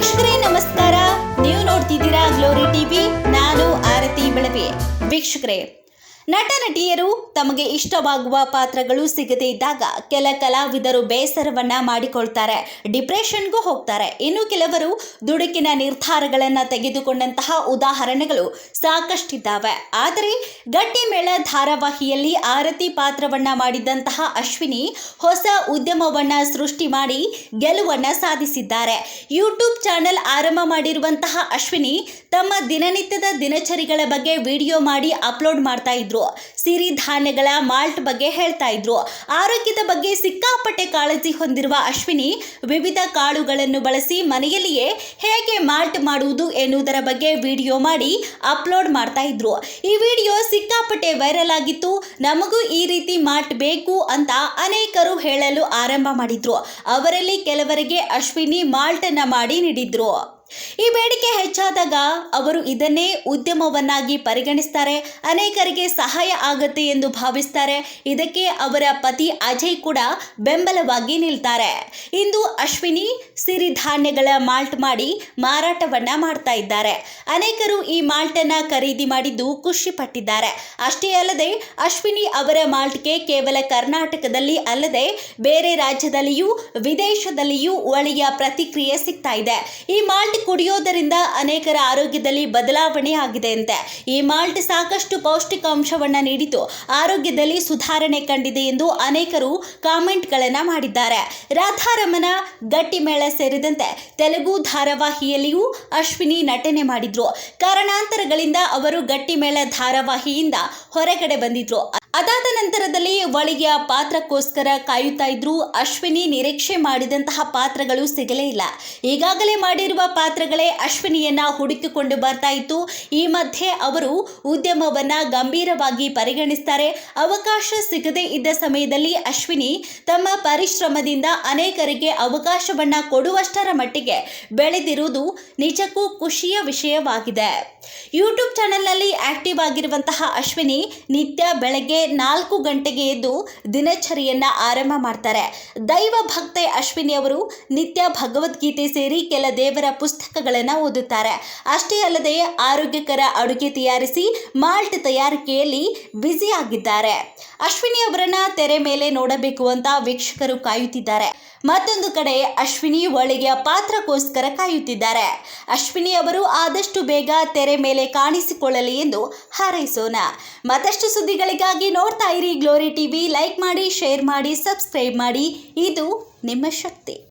ವೀಕ್ಷಕರೇ ನಮಸ್ಕಾರ. ನೀವು ನೋಡ್ತಿದ್ದೀರಾ ಗ್ಲೋರಿ ಟಿವಿ. ನಾನು ಆರತಿ ಬೆಳವೆ. ವೀಕ್ಷಕರೇ, ನಟ ನಟಿಯರು ತಮಗೆ ಇಷ್ಟವಾಗುವ ಪಾತ್ರಗಳು ಸಿಗದೇ ಇದ್ದಾಗ ಕೆಲ ಕಲಾವಿದರು ಬೇಸರವನ್ನ ಮಾಡಿಕೊಳ್ತಾರೆ, ಡಿಪ್ರೆಷನ್ಗೂ ಹೋಗ್ತಾರೆ. ಇನ್ನು ಕೆಲವರು ದುಡುಕಿನ ನಿರ್ಧಾರಗಳನ್ನು ತೆಗೆದುಕೊಂಡಂತಹ ಉದಾಹರಣೆಗಳು ಸಾಕಷ್ಟಿದ್ದಾವೆ. ಆದರೆ ಗಟ್ಟಿಮೇಳ ಧಾರಾವಾಹಿಯಲ್ಲಿ ಆರತಿ ಪಾತ್ರವನ್ನ ಮಾಡಿದಂತಹ ಅಶ್ವಿನಿ ಹೊಸ ಉದ್ಯಮವನ್ನ ಸೃಷ್ಟಿ ಮಾಡಿ ಗೆಲುವನ್ನ ಸಾಧಿಸಿದ್ದಾರೆ. ಯೂಟ್ಯೂಬ್ ಚಾನೆಲ್ ಆರಂಭ ಮಾಡಿರುವಂತಹ ಅಶ್ವಿನಿ ತಮ್ಮ ದಿನನಿತ್ಯದ ದಿನಚರಿಗಳ ಬಗ್ಗೆ ವಿಡಿಯೋ ಮಾಡಿ ಅಪ್ಲೋಡ್ ಮಾಡ್ತಾ ಇದ್ರು. ಸಿರಿಧಾನ್ಯಗಳ ಮಾಲ್ಟ್ ಬಗ್ಗೆ ಹೇಳ್ತಾ ಇದ್ರು. ಆರೋಗ್ಯದ ಬಗ್ಗೆ ಸಿಕ್ಕಾಪಟ್ಟೆ ಕಾಳಜಿ ಹೊಂದಿರುವ ಅಶ್ವಿನಿ ವಿವಿಧ ಕಾಳುಗಳನ್ನು ಬಳಸಿ ಮನೆಯಲ್ಲಿಯೇ ಹೇಗೆ ಮಾಲ್ಟ್ ಮಾಡುವುದು ಎನ್ನುವುದರ ಬಗ್ಗೆ ವಿಡಿಯೋ ಮಾಡಿ ಅಪ್ಲೋಡ್ ಮಾಡ್ತಾ ಇದ್ರು. ಈ ವಿಡಿಯೋ ಸಿಕ್ಕಾಪಟ್ಟೆ ವೈರಲ್ ಆಗಿತ್ತು. ನಮಗೂ ಈ ರೀತಿ ಮಾಲ್ಟ್ ಬೇಕು ಅಂತ ಅನೇಕರು ಹೇಳಲು ಆರಂಭ ಮಾಡಿದ್ರು. ಅವರಲ್ಲಿ ಕೆಲವರಿಗೆ ಅಶ್ವಿನಿ ಮಾಲ್ಟ್ ಅನ್ನ ಮಾಡಿ ನೀಡಿದ್ರು. ಈ ಬೇಡಿಕೆ ಹೆಚ್ಚಾದಾಗ ಅವರು ಇದನ್ನೇ ಉದ್ಯಮವನ್ನಾಗಿ ಪರಿಗಣಿಸ್ತಾರೆ. ಅನೇಕರಿಗೆ ಸಹಾಯ ಆಗುತ್ತೆ ಎಂದು ಭಾವಿಸ್ತಾರೆ. ಇದಕ್ಕೆ ಅವರ ಪತಿ ಅಜಯ್ ಕೂಡ ಬೆಂಬಲವಾಗಿ ನಿಲ್ತಾರೆ. ಇಂದು ಅಶ್ವಿನಿ ಸಿರಿಧಾನ್ಯಗಳ ಮಾಲ್ಟ್ ಮಾಡಿ ಮಾರಾಟವನ್ನ ಮಾಡ್ತಾ ಇದ್ದಾರೆ. ಅನೇಕರು ಈ ಮಾಲ್ಟ್ ಅನ್ನ ಖರೀದಿ ಮಾಡಿದ್ದು ಖುಷಿ ಪಟ್ಟಿದ್ದಾರೆ. ಅಷ್ಟೇ ಅಲ್ಲದೆ ಅಶ್ವಿನಿ ಅವರ ಮಾಲ್ಟ್ಗೆ ಕೇವಲ ಕರ್ನಾಟಕದಲ್ಲಿ ಅಲ್ಲದೆ ಬೇರೆ ರಾಜ್ಯದಲ್ಲಿಯೂ ವಿದೇಶದಲ್ಲಿಯೂ ಒಳ್ಳೆಯ ಪ್ರತಿಕ್ರಿಯೆ ಸಿಗ್ತಾ ಇದೆ. ಈ ಮಾಲ್ಟ್ ಕುಡಿಯೋದರಿಂದ ಅನೇಕರ ಆರೋಗ್ಯದಲ್ಲಿ ಬದಲಾವಣೆ ಆಗಿದೆ ಅಂತೆ. ಈ ಮಾಲ್ಟ್ ಸಾಕಷ್ಟು ಪೌಷ್ಟಿಕಾಂಶವನ್ನ ನೀಡಿತು, ಆರೋಗ್ಯದಲ್ಲಿ ಸುಧಾರಣೆ ಕಂಡಿದೆ ಎಂದು ಅನೇಕರು ಕಾಮೆಂಟ್ಗಳನ್ನ ಮಾಡಿದ್ದಾರೆ. ರಾಧಾರಮಣ, ಗಟ್ಟಿಮೇಳ ಸೇರಿದಂತೆ ತೆಲುಗು ಧಾರಾವಾಹಿಯಲ್ಲಿಯೂ ಅಶ್ವಿನಿ ನಟನೆ ಮಾಡಿದ್ರು. ಕಾರಣಾಂತರಗಳಿಂದ ಅವರು ಗಟ್ಟಿಮೇಳ ಧಾರಾವಾಹಿಯಿಂದ ಹೊರಗಡೆ ಬಂದಿದ್ರು. ಅದಾದ ನಂತರದಲ್ಲಿ ಒಳ್ಳೆಯ ಪಾತ್ರಕ್ಕೋಸ್ಕರ ಕಾಯುತ್ತಾ ಇದ್ರು. ಅಶ್ವಿನಿ ನಿರೀಕ್ಷೆ ಮಾಡಿದಂತಹ ಪಾತ್ರಗಳು ಸಿಗಲೇ ಇಲ್ಲ. ಈಗಾಗಲೇ ಮಾಡಿರುವ ಪಾತ್ರಗಳೇ ಅಶ್ವಿನಿಯನ್ನ ಹುಡುಕಿಕೊಂಡು ಬರ್ತಾ ಇತ್ತು. ಈ ಮಧ್ಯೆ ಅವರು ಉದ್ಯಮವನ್ನ ಗಂಭೀರವಾಗಿ ಪರಿಗಣಿಸ್ತಾರೆ. ಅವಕಾಶ ಸಿಗದೇ ಇದ್ದ ಸಮಯದಲ್ಲಿ ಅಶ್ವಿನಿ ತಮ್ಮ ಪರಿಶ್ರಮದಿಂದ ಅನೇಕರಿಗೆ ಅವಕಾಶವನ್ನ ಕೊಡುವಷ್ಟರ ಮಟ್ಟಿಗೆ ಬೆಳೆದಿರುವುದು ನಿಜಕ್ಕೂ ಖುಷಿಯ ವಿಷಯವಾಗಿದೆ. ಯೂಟ್ಯೂಬ್ ಚಾನೆಲ್ನಲ್ಲಿ ಆಕ್ಟಿವ್ ಆಗಿರುವಂತಹ ಅಶ್ವಿನಿ ನಿತ್ಯ ಬೆಳಗ್ಗೆ 4 ಗಂಟೆಗೆ ಎದ್ದು ದಿನಚರಿಯನ್ನ ಆರಂಭ ಮಾಡ್ತಾರೆ. ದೈವ ಭಕ್ತೆ ಅಶ್ವಿನಿ ಅವರು ನಿತ್ಯ ಭಗವದ್ಗೀತೆ ಸೇರಿ ಕೆಲ ದೇವರ ಪುಸ್ತಕಗಳನ್ನು ಓದುತ್ತಾರೆ. ಅಷ್ಟೇ ಅಲ್ಲದೆ ಆರೋಗ್ಯಕರ ಅಡುಗೆ ತಯಾರಿಸಿ ಮಾಲ್ಟ್ ತಯಾರಿಕೆಯಲ್ಲಿ ಬ್ಯುಸಿ ಆಗಿದ್ದಾರೆ. ಅಶ್ವಿನಿ ಅವರನ್ನ ತೆರೆ ಮೇಲೆ ನೋಡಬೇಕು ಅಂತ ವೀಕ್ಷಕರು ಕಾಯುತ್ತಿದ್ದಾರೆ. ಮತ್ತೊಂದು ಕಡೆ ಅಶ್ವಿನಿ ಒಳ್ಳೆಯ ಪಾತ್ರಕ್ಕೋಸ್ಕರ ಕಾಯುತ್ತಿದ್ದಾರೆ. ಅಶ್ವಿನಿ ಅವರು ಆದಷ್ಟು ಬೇಗ ತೆರೆ ಮೇಲೆ ಕಾಣಿಸಿಕೊಳ್ಳಲಿ ಎಂದು ಹಾರೈಸೋಣ. ಮತ್ತಷ್ಟು ಸುದ್ದಿಗಳಿಗಾಗಿ ನೋಡ್ತಾ ಇರಿ ಗ್ಲೋರಿ ಟಿವಿ. ಲೈಕ್ ಮಾಡಿ, ಶೇರ್ ಮಾಡಿ, ಸಬ್ಸ್ಕ್ರೈಬ್ ಮಾಡಿ. ಇದು ನಿಮ್ಮ ಶಕ್ತಿ.